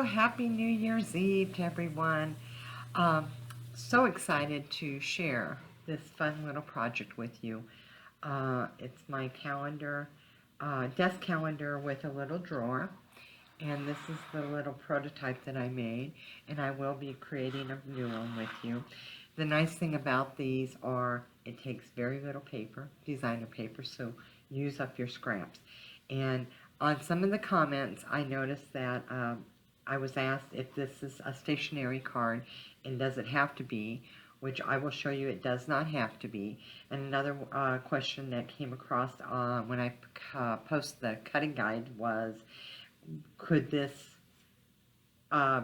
Happy New Year's Eve to everyone. Um, so excited to share this fun little project with you. It's my calendar, desk calendar with a little drawer. And this is the little prototype that I made. And I will be creating a new one with you. The nice thing about these are it takes very little paper, designer paper, so use up your scraps. And on some of the comments, I noticed that I was asked if this is a stationery card and does it have to be, which I will show you it does not have to be. And another question that came across when I posted the cutting guide was, could this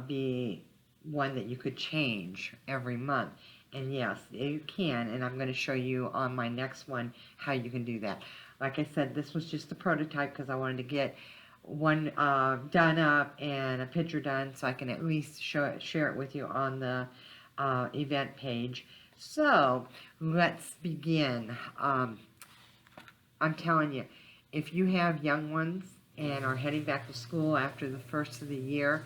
be one that you could change every month? And yes, you can, and I'm going to show you on my next one how you can do that. Like I said, this was just a prototype because I wanted to get one done up and a picture done so I can at least share it with you on the event page. So let's begin. I'm telling you, if you have young ones and are heading back to school after the first of the year,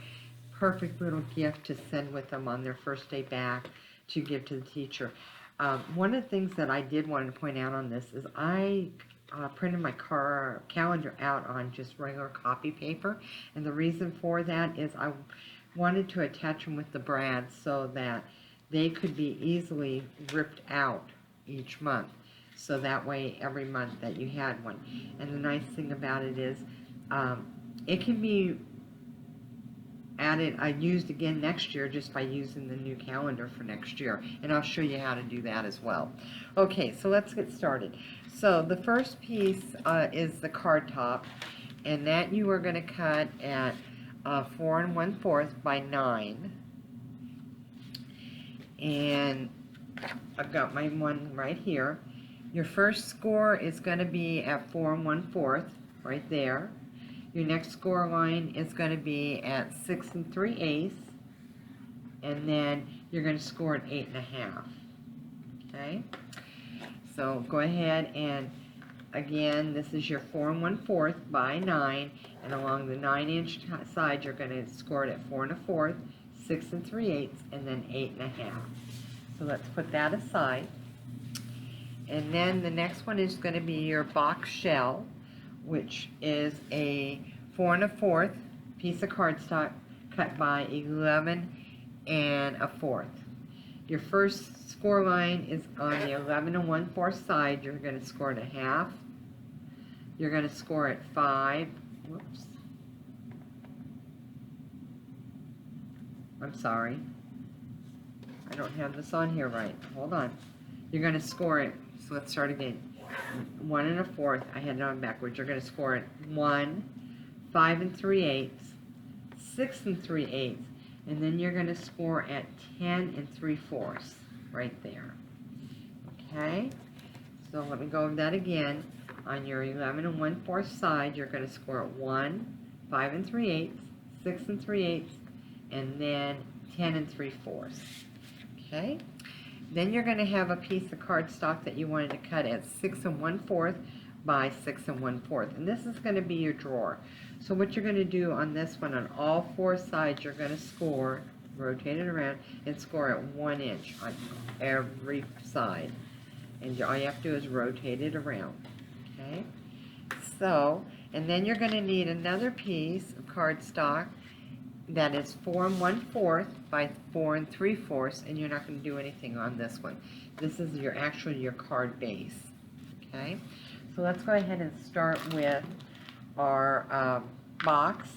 perfect little gift to send with them on their first day back to give to the teacher. One of the things that I did want to point out on this is I printed my calendar out on just regular copy paper, and the reason for that is I wanted to attach them with the brads so that they could be easily ripped out each month, so that way every month that you had one. And the nice thing about it is it can be used again next year just by using the new calendar for next year, and I'll show you how to do that as well. Okay, so let's get started. So the first piece is the card top, and that you are going to cut at 4 1/4 by 9, and I've got my one right here. Your first score is going to be at 4 1/4 right there. Your next score line is going to be at 6 3/8, and then you're going to score at 8 1/2. Okay, so go ahead and again, this is your 4 1/4 by 9, and along the 9-inch side, you're going to score it at 4 1/4, 6 3/8, and then 8 1/2. So let's put that aside. And then the next one is going to be your box shell, which is a 4 1/4 piece of cardstock cut by 11 1/4. Your first score line is on the 11 1/4 side. You're going to score at 1/2. You're going to score at 5. Whoops. I'm sorry. I don't have this on here right. Hold on. You're going to score it. So let's start again. 1 1/4. I had it on backwards. You're going to score at 1, 5 3/8, 6 3/8, and then you're going to score at 10 3/4 right there. Okay. So let me go over that again. On your 11 1/4 side, you're going to score at 1, 5 3/8, 6 3/8, and then 10 3/4. Okay. Then you're going to have a piece of cardstock that you wanted to cut at 6 1/4 by 6 1/4, and this is going to be your drawer. So what you're going to do on this one, on all 4 sides, you're going to score, rotate it around, and score at 1 inch on every side. And all you have to do is rotate it around. Okay. So, and then you're going to need another piece of cardstock that is 4 1/4 by 4 3/4, and you're not going to do anything on this one. This is your card base. Okay, so let's go ahead and start with our box.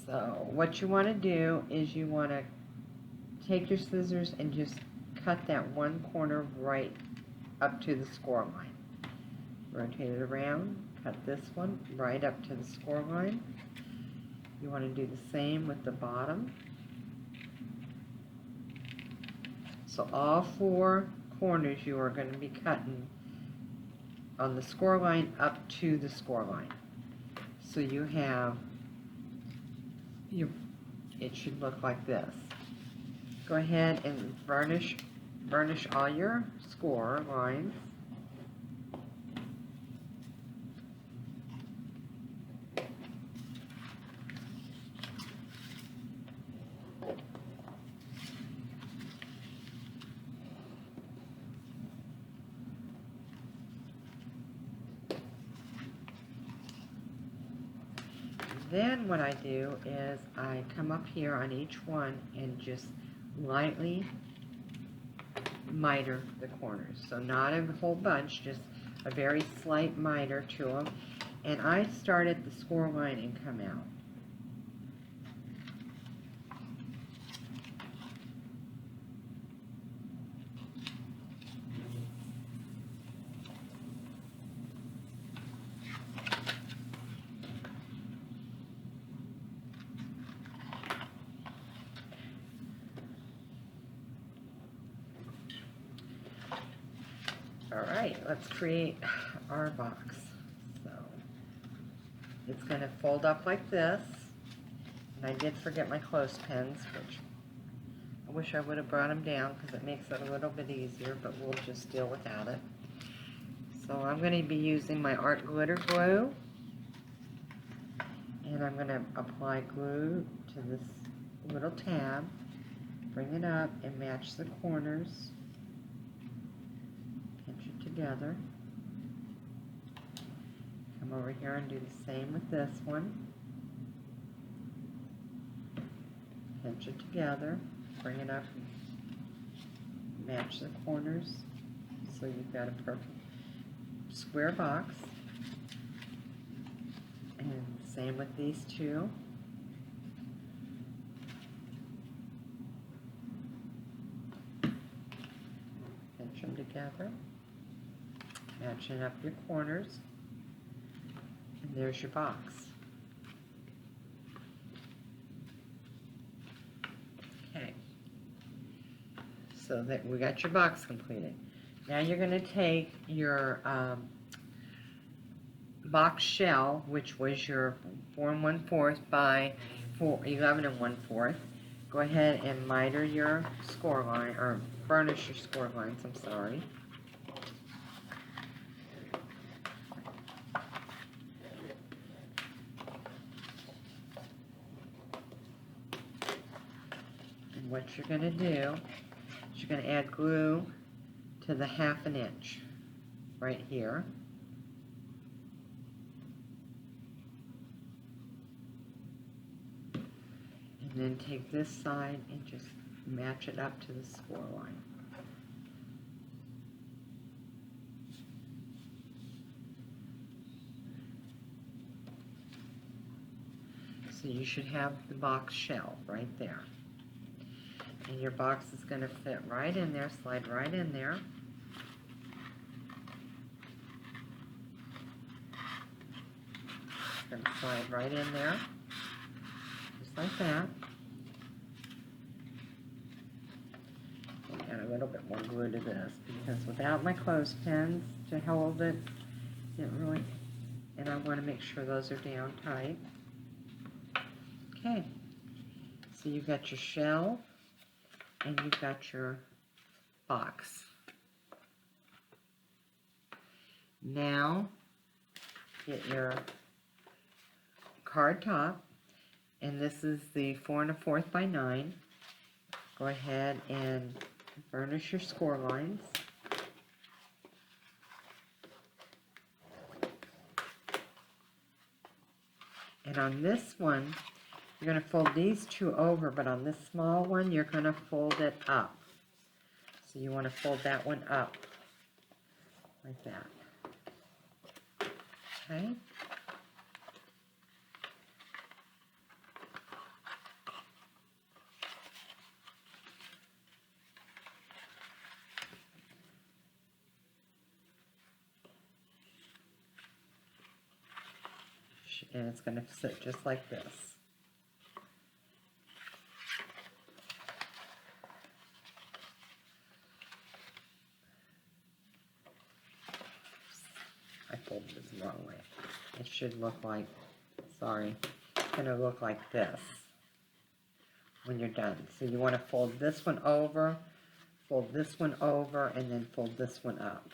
So what you want to do is you want to take your scissors and just cut that one corner right up to the score line. Rotate it around. Cut this one right up to the score line. You want to do the same with the bottom. So all 4 corners you are going to be cutting on the score line up to the score line. So you have it should look like this. Go ahead and burnish all your score lines. Then what I do is I come up here on each one and just lightly miter the corners. So not a whole bunch, just a very slight miter to them. And I start at the score line and come out. Alright, let's create our box. So it's going to fold up like this. And I did forget my clothespins, which I wish I would have brought them down because it makes it a little bit easier, but we'll just deal without it. So I'm going to be using my art glitter glue. And I'm going to apply glue to this little tab. Bring it up and match the corners. Together. Come over here and do the same with this one. Pinch it together, bring it up, and match the corners so you've got a perfect square box. And same with these two. Pinch them together. Matching up your corners, and there's your box. Okay, so that we got your box completed. Now you're going to take your box shell, which was your 4 1/4 by 11 1/4. Go ahead and miter your score line, or burnish your score lines, I'm sorry. What you're going to do is you're going to add glue to the 1/2 inch right here. And then take this side and just match it up to the score line. So you should have the box shell right there. And your box is going to fit right in there, slide right in there. It's going to slide right in there, just like that. Add a little bit more glue to this, because without my clothespins to hold it, it really, and I want to make sure those are down tight. Okay, so you've got your shell, and you've got your box. Now, get your card top, and this is the 4 1/4 by 9. Go ahead and burnish your score lines. And on this one, you're going to fold these two over, but on this small one, you're going to fold it up. So you want to fold that one up, like that. Okay? And it's going to sit just like this. I folded this the wrong way. It should look like, sorry, it's going to look like this when you're done. So you want to fold this one over, and then fold this one up.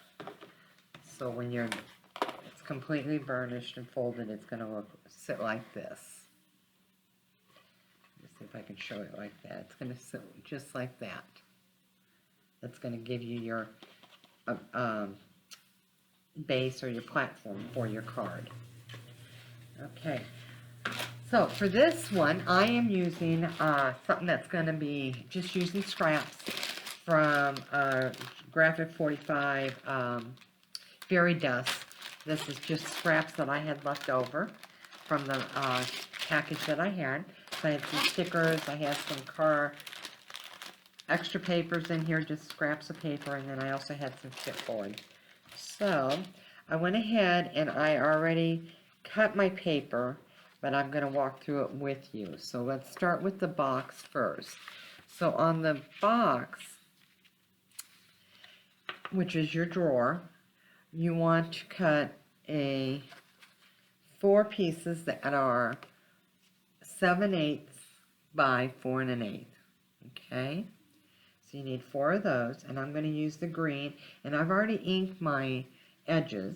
So when it's completely burnished and folded, it's going to sit like this. Let's see if I can show it like that. It's going to sit just like that. That's going to give you your base or your platform for your card. Okay, So for this one, I am using something that's going to be just using scraps from Graphic 45 Fairy Dust. This is just scraps that I had left over from the package that I had. So I had some stickers, I had some extra papers in here, just scraps of paper, and then I also had some chipboard. So I went ahead and I already cut my paper, but I'm going to walk through it with you. So let's start with the box first. So on the box, which is your drawer, you want to cut 4 pieces that are 7/8 by 4 1/8. Okay, so you need 4 of those, and I'm going to use the green, and I've already inked my edges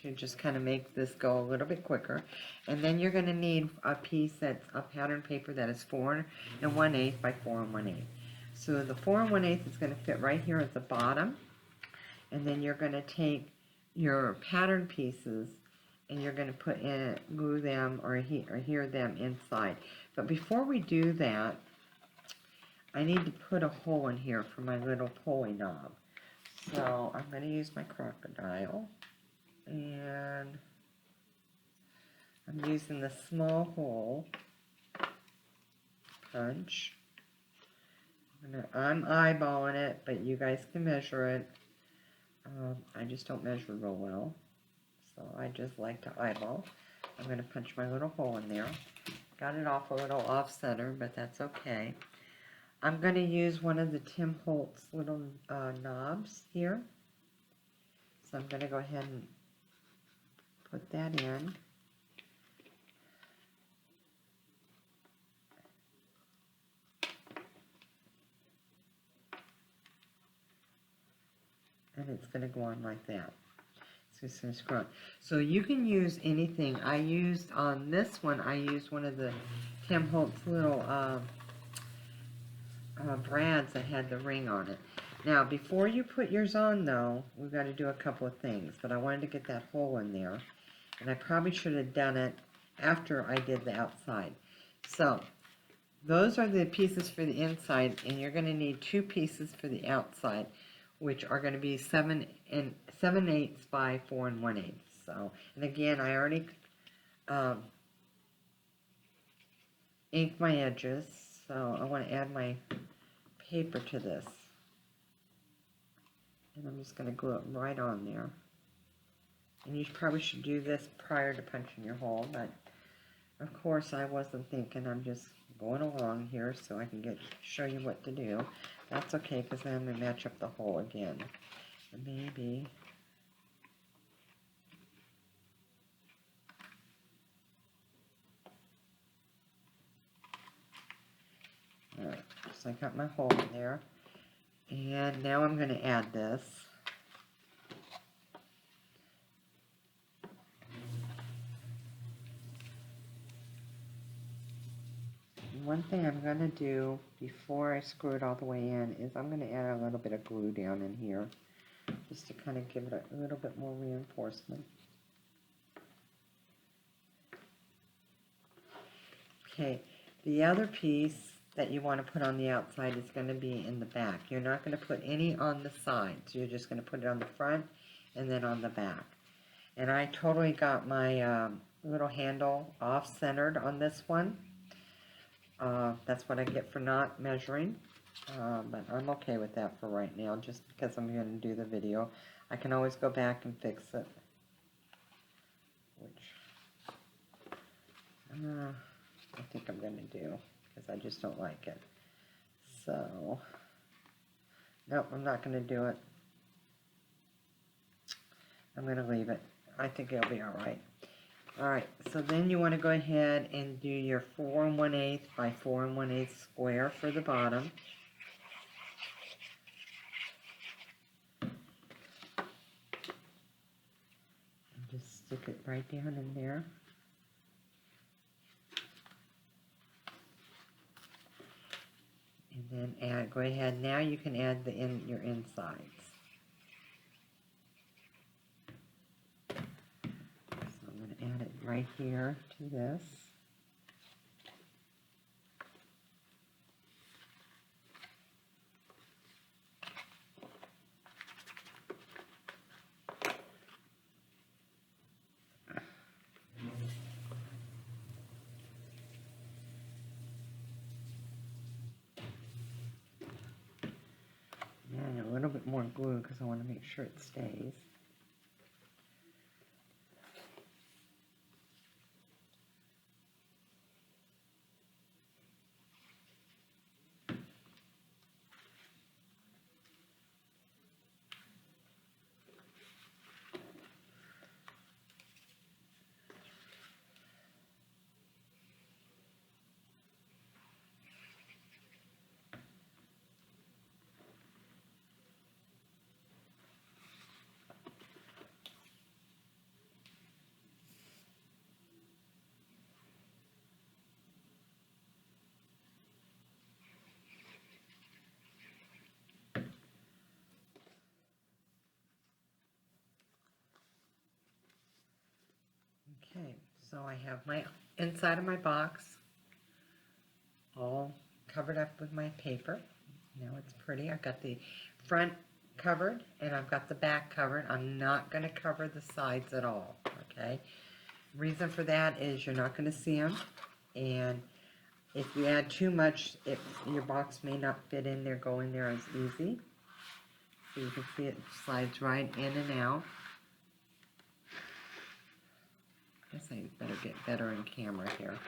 to just kind of make this go a little bit quicker. And then you're going to need a piece that's a pattern paper that is 4 1/8 by 4 1/8. So the 4 1/8 is going to fit right here at the bottom, and then you're going to take your pattern pieces and you're going to glue them or adhere them inside. But before we do that, I need to put a hole in here for my little pulley knob. So I'm going to use my crocodile, and I'm using the small hole punch. I'm eyeballing it, but you guys can measure it. I just don't measure real well, so I just like to eyeball. I'm going to punch my little hole in there. Got it off a little off center, but that's okay. I'm going to use one of the Tim Holtz little knobs here. So I'm going to go ahead and put that in. And it's going to go on like that. So it's going to screw on. So you can use anything. I used on this one, I used one of the Tim Holtz little brads that had the ring on it. Now, before you put yours on, though, we've got to do a couple of things. But I wanted to get that hole in there. And I probably should have done it after I did the outside. So, those are the pieces for the inside. And you're going to need 2 pieces for the outside, which are going to be 7/8 by 4 1/8. So, and again, I already inked my edges. So, I want to add my paper to this. And I'm just going to glue it right on there. And you probably should do this prior to punching your hole, but of course I wasn't thinking. I'm just going along here so I can show you what to do. That's okay, because then I'm going to match up the hole again. And maybe alright, so I got my hole in there. And now I'm going to add this. One thing I'm going to do before I screw it all the way in is I'm going to add a little bit of glue down in here, just to kind of give it a little bit more reinforcement. Okay, the other piece that you want to put on the outside is going to be in the back. You're not going to put any on the sides. You're just going to put it on the front and then on the back. And I totally got my little handle off-centered on this one. That's what I get for not measuring, but I'm okay with that for right now, just because I'm going to do the video. I can always go back and fix it, which I think I'm going to do, because I just don't like it. So, nope, I'm not going to do it. I'm going to leave it. I think it'll be alright. Alright, so then you want to go ahead and do your 4 1/8 by 4 1/8 square for the bottom. And just stick it right down in there. And then go ahead, now you can add your insides. So I'm going to add it right here to this. more glue because I want to make sure it stays. Okay, so I have my inside of my box all covered up with my paper. Now it's pretty. I've got the front covered and I've got the back covered. I'm not going to cover the sides at all, okay? Reason for that is you're not going to see them, and if you add too much, your box may not fit in there, go in there as easy. So you can see it slides right in and out. I guess I better get better in camera here.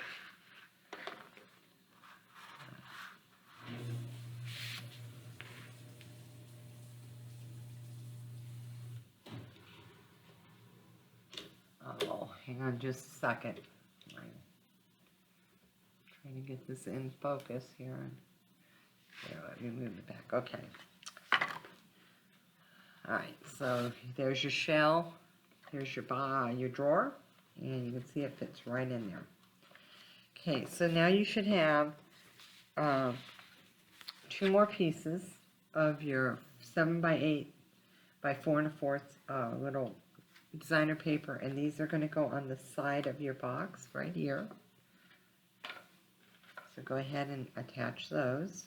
Oh, hang on just a second. I'm trying to get this in focus here. There, let me move it back. Okay. Alright, so there's your shell. Here's your drawer. And you can see it fits right in there. Okay, so now you should have 2 more pieces of your 7x8 by 4 1/4 little designer paper, and these are going to go on the side of your box right here. So go ahead and attach those.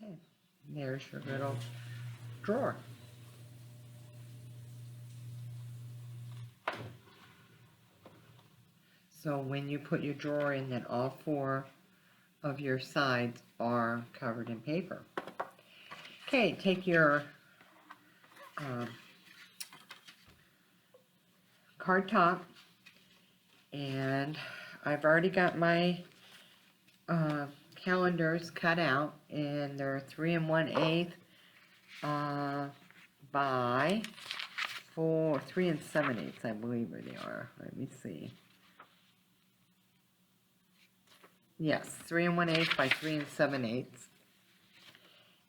Okay, there's your little drawer. So when you put your drawer in, then all 4 of your sides are covered in paper. Okay, take your card top, and I've already got my calendars cut out, and they're 3 1/8 by 3 7/8, I believe where they are. Let me see. Yes, 3 1/8 by 3 7/8.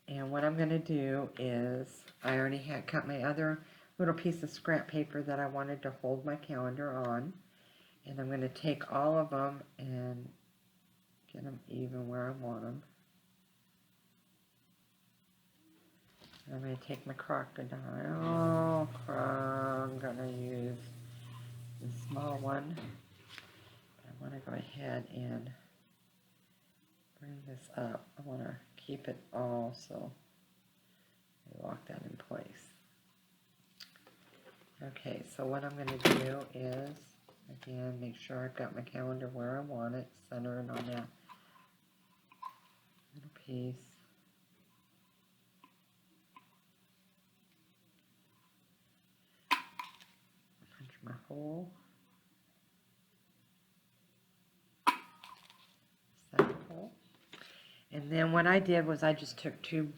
And what I'm going to do is, I already had cut my other little piece of scrap paper that I wanted to hold my calendar on. And I'm going to take all of them and get them even where I want them. And I'm going to take my crocodile. I'm going to use the small one. I want to go ahead and bring this up. I want to keep it all, so I lock that in place. Okay, so what I'm going to do is, again, make sure I've got my calendar where I want it, center it on that little piece. Punch my hole. Set hole. And then what I did was I just took 2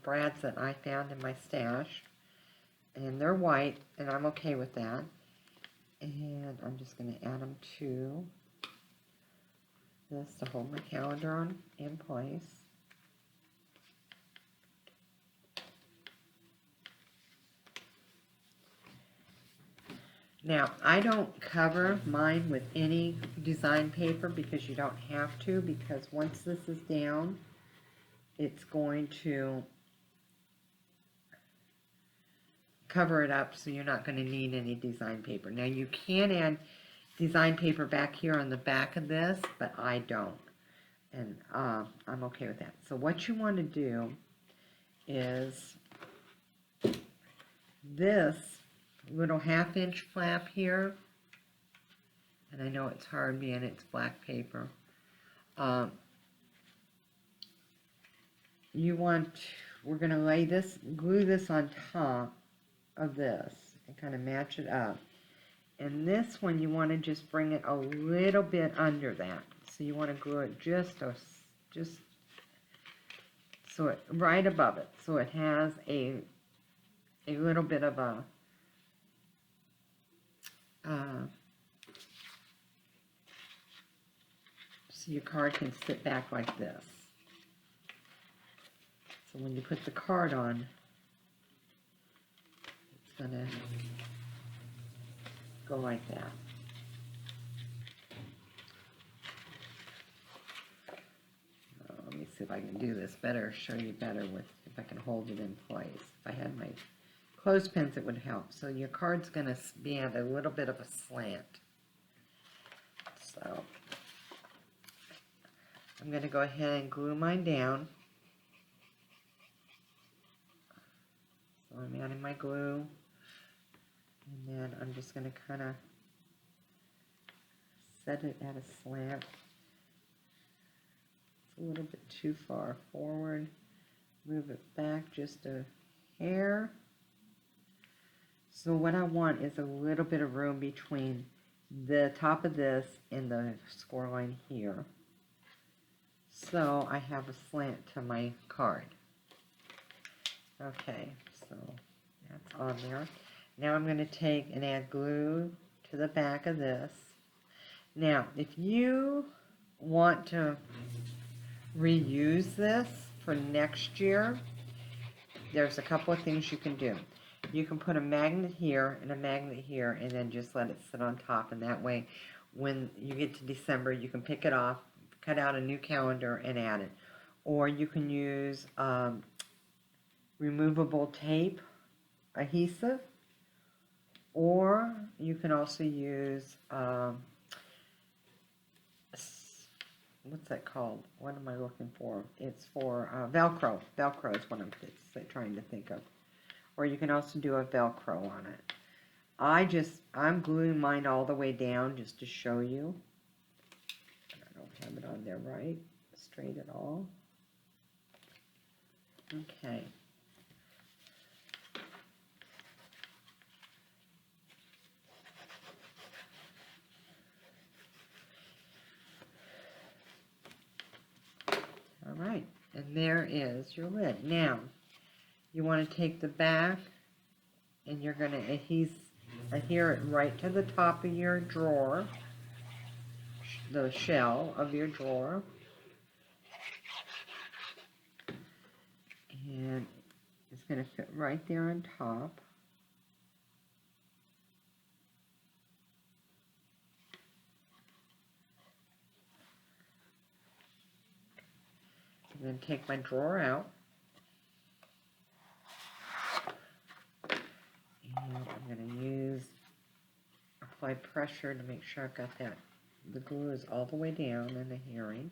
brads that I found in my stash, and they're white, and I'm okay with that. And I'm just going to add them to this to hold my calendar in place. Now, I don't cover mine with any design paper because you don't have to, because once this is down, it's going to cover it up, so you're not going to need any design paper. Now, you can add design paper back here on the back of this, but I don't. And I'm okay with that. So what you want to do is this little 1/2 inch flap here, and I know it's hard being it's black paper. We're going to glue this on top of this and kind of match it up. And this one, you want to just bring it a little bit under that. So you want to glue it just so it right above it, so it has a little bit of a so your card can sit back like this. So when you put the card on, it's gonna go like that. Let me see if I can do this better, show you better if I can hold it in place. If I had my clothespins, it would help. So your card's going to be at a little bit of a slant. So I'm going to go ahead and glue mine down. So I'm adding my glue, and then I'm just going to kind of set it at a slant. It's a little bit too far forward. Move it back just a hair. So what I want is a little bit of room between the top of this and the score line here. So I have a slant to my card. Okay, so that's on there. Now I'm going to take and add glue to the back of this. Now, if you want to reuse this for next year, there's a couple of things you can do. You can put a magnet here and a magnet here and then just let it sit on top, and that way when you get to December you can pick it off, cut out a new calendar and add it. Or you can use removable tape adhesive, or you can also use what's that called? What am I looking for? It's for Velcro. Velcro is what I'm trying to think of. Or you can also do a Velcro on it. I'm gluing mine all the way down just to show you. I don't have it on there right, straight at all. Okay. All right, and there is your lid. Now, you want to take the back and you're going to adhere it right to the top of your drawer, the shell of your drawer. And it's going to fit right there on top. And then take my drawer out. And I'm going to apply pressure to make sure I've got the glue is all the way down in the herring.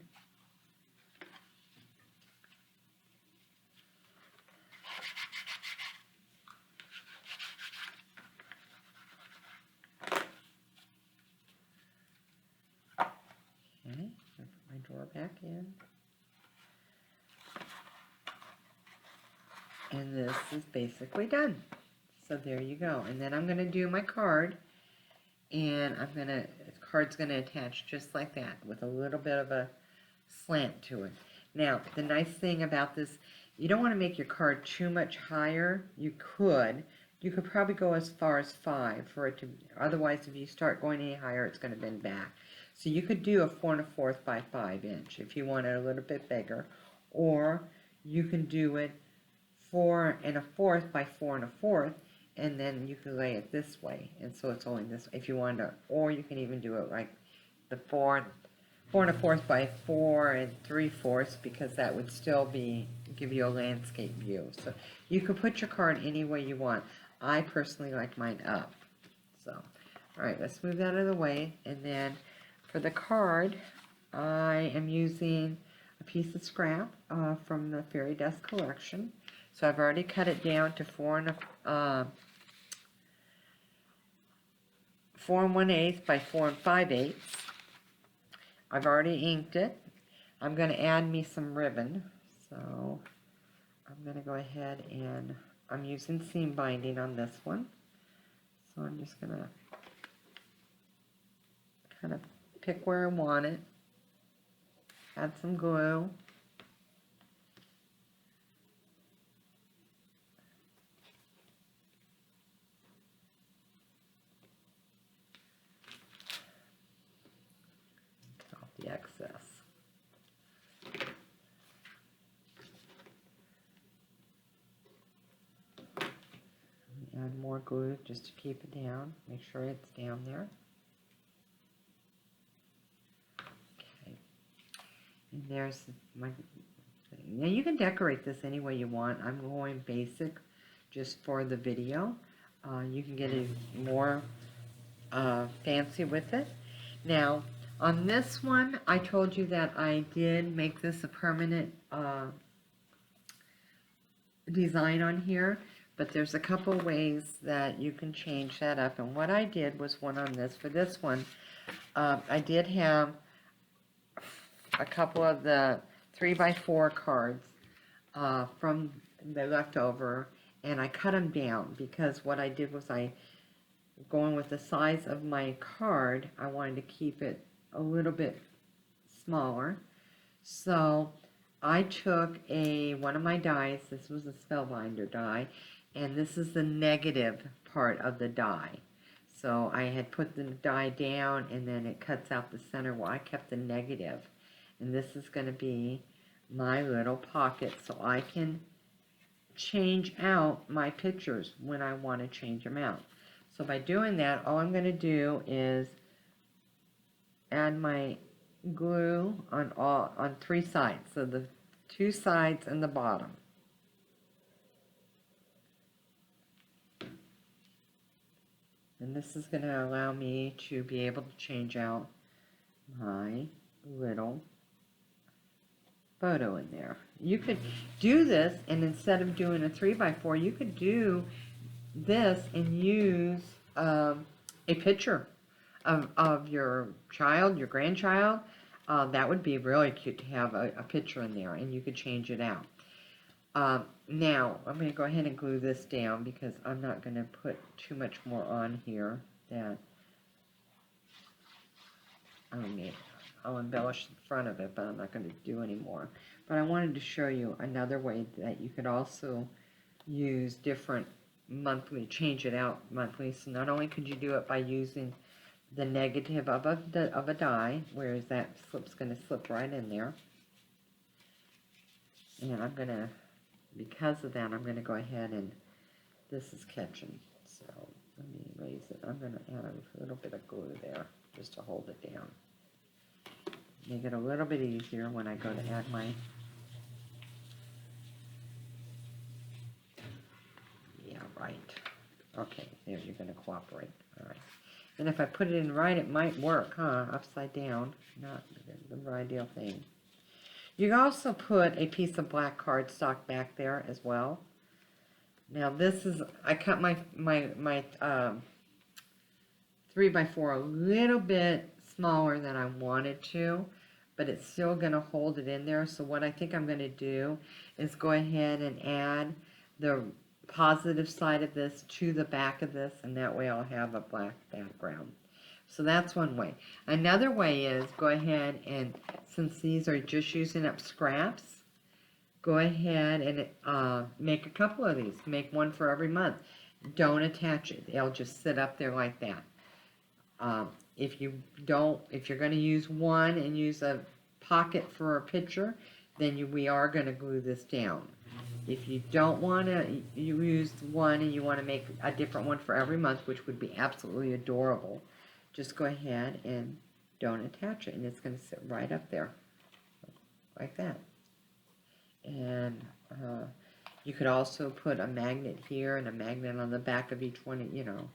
Okay, I'll put my drawer back in. And this is basically done. So there you go. And then I'm going to do my card, and the card's going to attach just like that with a little bit of a slant to it. Now, the nice thing about this, you don't want to make your card too much higher. You could probably go as far as 5 for it to, otherwise if you start going any higher, it's going to bend back. So you could do a 4 1/4 by 5 inch if you want it a little bit bigger, or you can do it 4 1/4 by 4 1/4, and then you can lay it this way, and so it's only this, if you want to, or you can even do it like the 4 4 1/4 by 4 3/4, because that would still give you a landscape view. So you can put your card any way you want. I personally like mine up. So, all right, let's move that out of the way, and then for the card, I am using a piece of scrap from the Fairy Dust collection. So I've already cut it down to 4 1/8 by 4 5/8. I've already inked it. I'm going to add me some ribbon. So I'm going to go ahead and I'm using seam binding on this one. So I'm just going to kind of pick where I want it. Add some glue. Off the excess. Add more glue just to keep it down. Make sure it's down there. Okay. And there's my thing. Now you can decorate this any way you want. I'm going basic just for the video. You can get more fancy with it. Now on this one, I told you that I did make this a permanent design on here. But there's a couple ways that you can change that up. And what I did was one on this. For this one, I did have a couple of the 3x4 cards from the leftover, and I cut them down because what I did was going with the size of my card, I wanted to keep it a little bit smaller. So I took one of my dies. This was a Spellbinder die. And this is the negative part of the die. So I had put the die down and then it cuts out the center. Well, I kept the negative. And this is going to be my little pocket so I can change out my pictures when I want to change them out. So by doing that, all I'm going to do is add my glue on 3 sides. So the 2 sides and the bottom. And this is going to allow me to be able to change out my little photo in there. You could do this, and instead of doing a 3x4, you could do this and use a picture of your child, your grandchild. That would be really cute to have a picture in there, and you could change it out. Now, I'm going to go ahead and glue this down because I'm not going to put too much more on here that I'll embellish the front of it, but I'm not going to do any more. But I wanted to show you another way that you could also use different change it out monthly. So not only could you do it by using the negative of a die, whereas that slip's going to slip right in there. And I'm going to, because of that, I'm going to go ahead and, this is catching, so let me raise it. I'm going to add a little bit of glue there, just to hold it down. Make it a little bit easier when I go to add my, yeah, right. Okay, there, you're going to cooperate. All right. And if I put it in right, it might work, huh? Upside down, not the ideal thing. You can also put a piece of black cardstock back there as well. Now this is, I cut my 3x4 a little bit smaller than I wanted to, but it's still going to hold it in there. So what I think I'm going to do is go ahead and add the positive side of this to the back of this, and that way I'll have a black background. So that's one way. Another way is go ahead and, since these are just using up scraps, go ahead and make a couple of these. Make one for every month. Don't attach it. They'll just sit up there like that. If you're going to use one and use a pocket for a picture, then we are going to glue this down. If you don't want to, you use one and you want to make a different one for every month, which would be absolutely adorable, just go ahead and don't attach it, and it's going to sit right up there, like that. And you could also put a magnet here and a magnet on the back of each one, you know,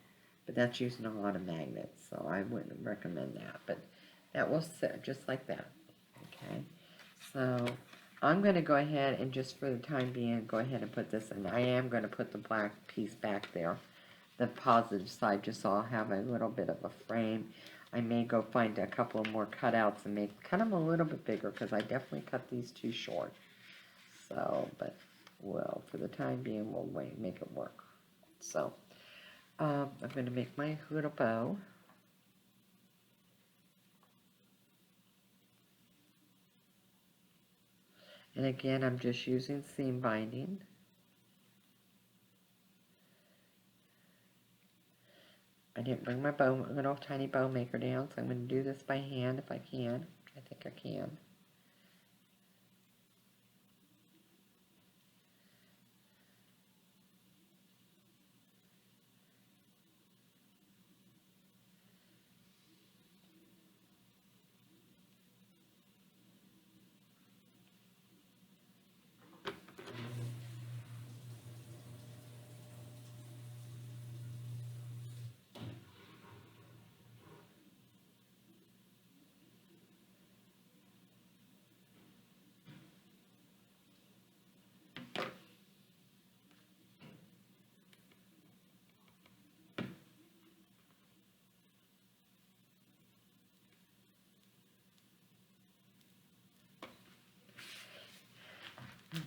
but that's using a lot of magnets, so I wouldn't recommend that. But that will sit just like that, okay? So I'm going to go ahead and just for the time being, go ahead and put this in. I am going to put the black piece back there, the positive side, just so I'll have a little bit of a frame. I may go find a couple of more cutouts and cut them a little bit bigger, because I definitely cut these too short. So, but, well, for the time being, we'll make it work. So, I'm going to make my little bow. And again, I'm just using seam binding. I didn't bring my little tiny bow maker down, so I'm going to do this by hand if I can. I think I can.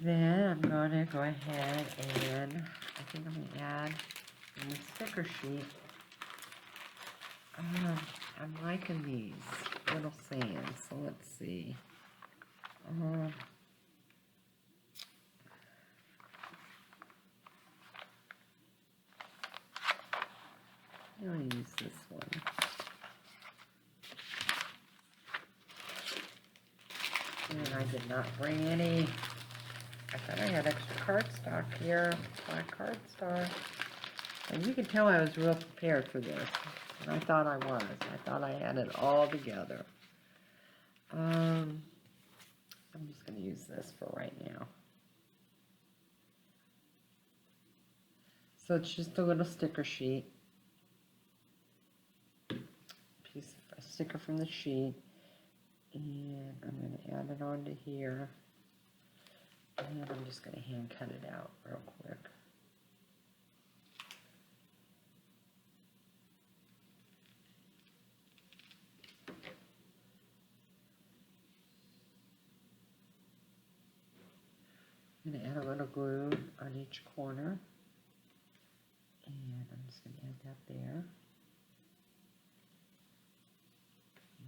Then I'm going to go ahead and I think I'm going to add a sticker sheet. I'm liking these little sands, so let's see. I'm going to use this one. And I did not bring any. I thought I had extra cardstock here, black cardstock. And you can tell I was real prepared for this. And I thought I was. I thought I had it all together. I'm just going to use this for right now. So it's just a little sticker sheet. A sticker from the sheet. And I'm going to add it onto here. And I'm just going to hand cut it out real quick. I'm going to add a little glue on each corner. And I'm just going to add that there.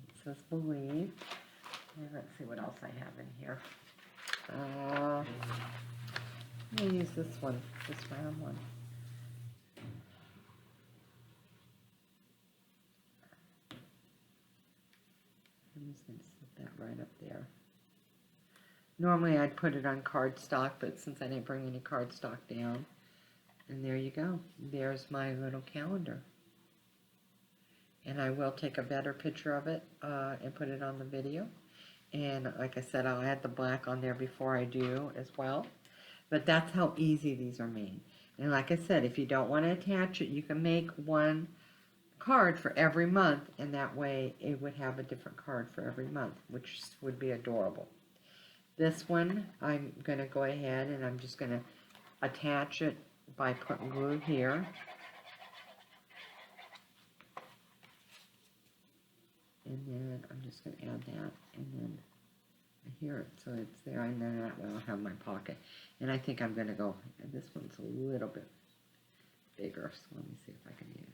It says believe. And let's see what else I have in here. I'm going to use this one, this round one. I'm just going to set that right up there. Normally I'd put it on cardstock, but since I didn't bring any cardstock down, and there you go. There's my little calendar. And I will take a better picture of it and put it on the video. And like I said, I'll add the black on there before I do as well. But that's how easy these are made. And like I said, if you don't want to attach it, you can make one card for every month, and that way it would have a different card for every month, which would be adorable. This one, I'm going to go ahead and I'm just going to attach it by putting glue here. And then I'm just going to add that, and then here, so it's there, and then that way I'll have my pocket. And I think I'm going to go, and this one's a little bit bigger, so let me see if I can use it.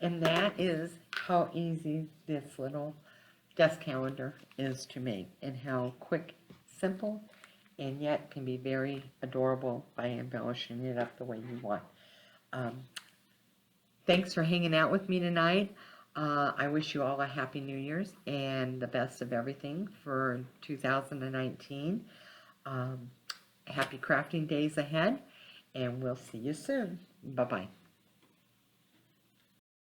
And that is how easy this little desk calendar is to make, and how quick, simple, and yet can be very adorable by embellishing it up the way you want. Thanks for hanging out with me tonight. I wish you all a happy New Year's and the best of everything for 2019. Happy crafting days ahead, and we'll see you soon. Bye-bye.